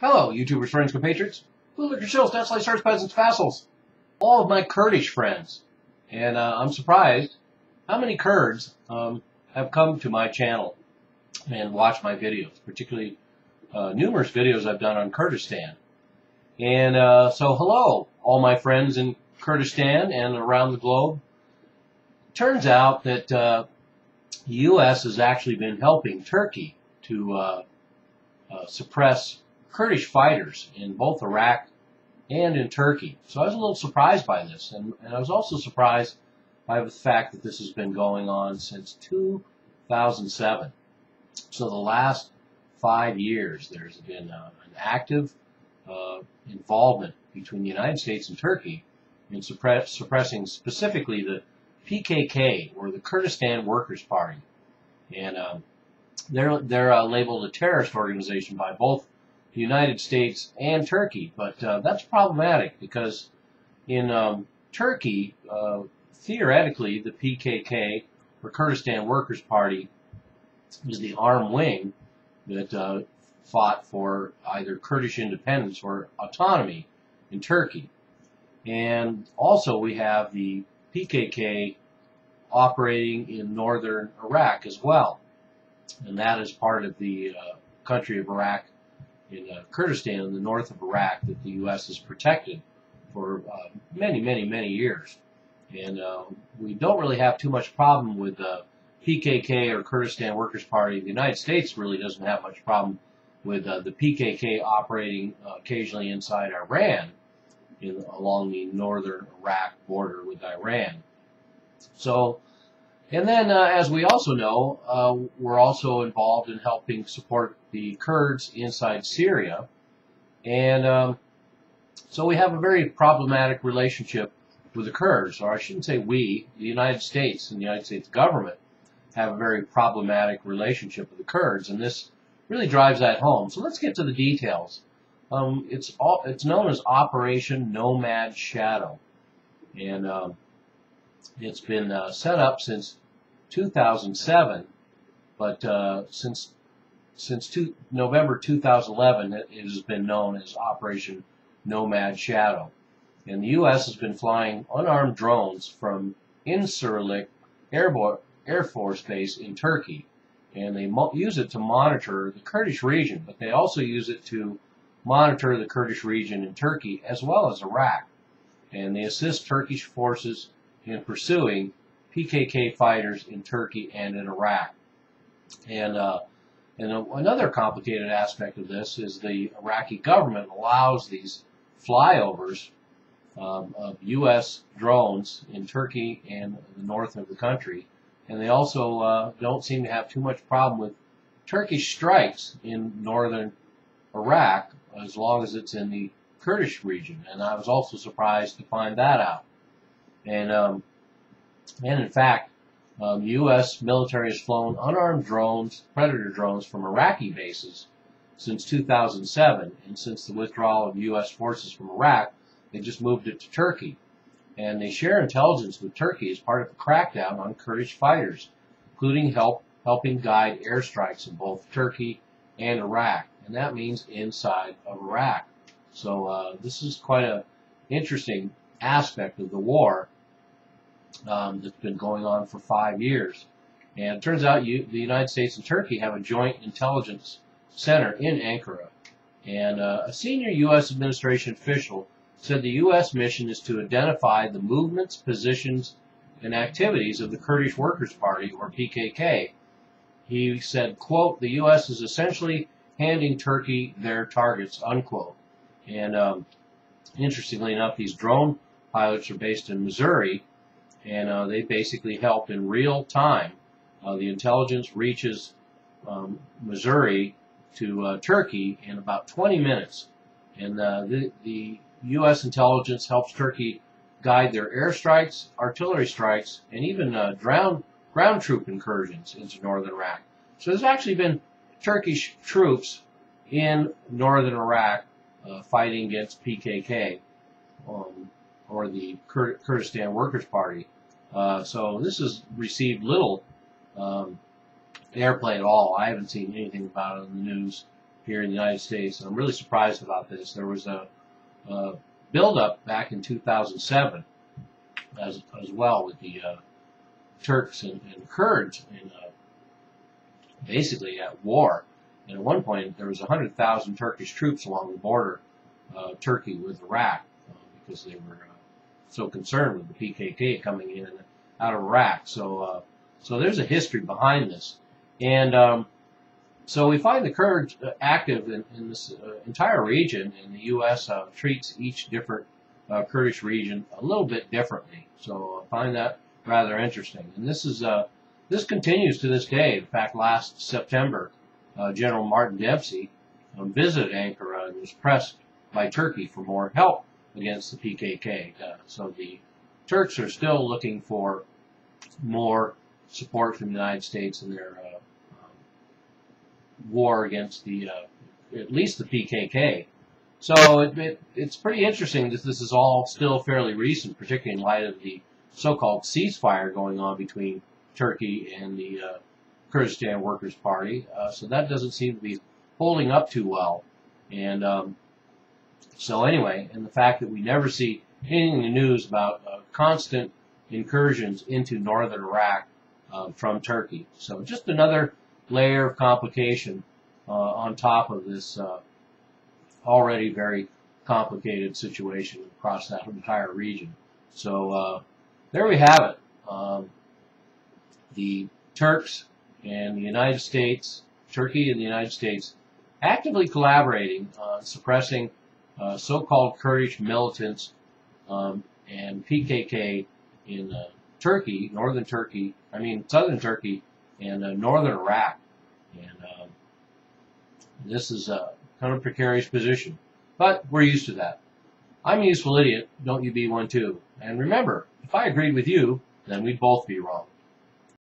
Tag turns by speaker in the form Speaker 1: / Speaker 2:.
Speaker 1: Hello, YouTubers, friends, compatriots, bootlickers, shills, deathslice, serfs, peasants, vassals, all of my Kurdish friends. And I'm surprised how many Kurds have come to my channel and watched my videos, particularly numerous videos I've done on Kurdistan. And so hello, all my friends in Kurdistan and around the globe. Turns out that the U.S. has actually been helping Turkey to suppress Kurdish fighters in both Iraq and in Turkey. So I was a little surprised by this, and I was also surprised by the fact that this has been going on since 2007. So the last 5 years there's been an active involvement between the United States and Turkey in suppressing specifically the PKK, or the Kurdistan Workers' Party. And they're labeled a terrorist organization by both the United States and Turkey, but that's problematic because in Turkey, theoretically, the PKK, or Kurdistan Workers' Party, is the armed wing that fought for either Kurdish independence or autonomy in Turkey. And also we have the PKK operating in northern Iraq as well, and that is part of the country of Iraq, in Kurdistan, in the north of Iraq, that the U.S. has protected for many years. And we don't really have too much problem with the PKK or Kurdistan Workers' Party. The United States really doesn't have much problem with the PKK operating occasionally inside Iran, along the northern Iraq border with Iran. So, and then, as we also know, we're also involved in helping support the Kurds inside Syria. And so we have a very problematic relationship with the Kurds, or I shouldn't say we, the United States and the United States government have a very problematic relationship with the Kurds, and this really drives that home. So let's get to the details. It's known as Operation Nomad Shadow, and it's been set up since 2007, but since November 2011, it has been known as Operation Nomad Shadow. And the U.S. has been flying unarmed drones from Incirlik Air Force Base in Turkey, and they use it to monitor the Kurdish region, but they also use it to monitor the Kurdish region in Turkey as well as Iraq. And they assist Turkish forces in pursuing PKK fighters in Turkey and in Iraq. And another complicated aspect of this is the Iraqi government allows these flyovers of U.S. drones in Turkey and the north of the country. And they also don't seem to have too much problem with Turkish strikes in northern Iraq, as long as it's in the Kurdish region. And I was also surprised to find that out. And in fact, the U.S. military has flown unarmed drones, Predator drones, from Iraqi bases since 2007. And since the withdrawal of U.S. forces from Iraq, they just moved it to Turkey. And they share intelligence with Turkey as part of a crackdown on Kurdish fighters, including helping guide airstrikes in both Turkey and Iraq. And that means inside of Iraq. So this is quite an interesting aspect of the war that's been going on for 5 years. And it turns out the United States and Turkey have a joint intelligence center in Ankara. And a senior U.S. administration official said the U.S. mission is to identify the movements, positions, and activities of the Kurdish Workers' Party, or PKK. He said, quote, "The U.S. is essentially handing Turkey their targets," unquote. And interestingly enough, these drone pilots are based in Missouri, and they basically help in real time. The intelligence reaches Missouri to Turkey in about 20 minutes. And the U.S. intelligence helps Turkey guide their airstrikes, artillery strikes, and even ground troop incursions into northern Iraq. So there's actually been Turkish troops in northern Iraq fighting against PKK, or the Kurdistan Workers' Party. So this has received little airplay at all. I haven't seen anything about it in the news here in the United States. And I'm really surprised about this. There was a buildup back in 2007 as well with the Turks and Kurds in basically at war. And at one point, there was 100,000 Turkish troops along the border of Turkey with Iraq because they were so concerned with the PKK coming in and out of Iraq. So there's a history behind this. And so we find the Kurds active in this entire region, and the U.S. Treats each different Kurdish region a little bit differently. So I find that rather interesting. And this continues to this day. In fact, last September, General Martin Dempsey visited Ankara and was pressed by Turkey for more help against the PKK. So the Turks are still looking for more support from the United States in their war against at least the PKK. So it's pretty interesting that this is all still fairly recent, particularly in light of the so-called ceasefire going on between Turkey and the Kurdistan Workers' Party. So that doesn't seem to be holding up too well. And so anyway, and the fact that we never see anything in the news about constant incursions into northern Iraq from Turkey. So just another layer of complication on top of this already very complicated situation across that entire region. So there we have it. The Turks and the United States, Turkey and the United States, actively collaborating on suppressing so-called Kurdish militants and PKK in Turkey, southern Turkey, and northern Iraq. And this is a kind of precarious position, but we're used to that. I'm a useful idiot. Don't you be one too. And remember, if I agreed with you, then we'd both be wrong.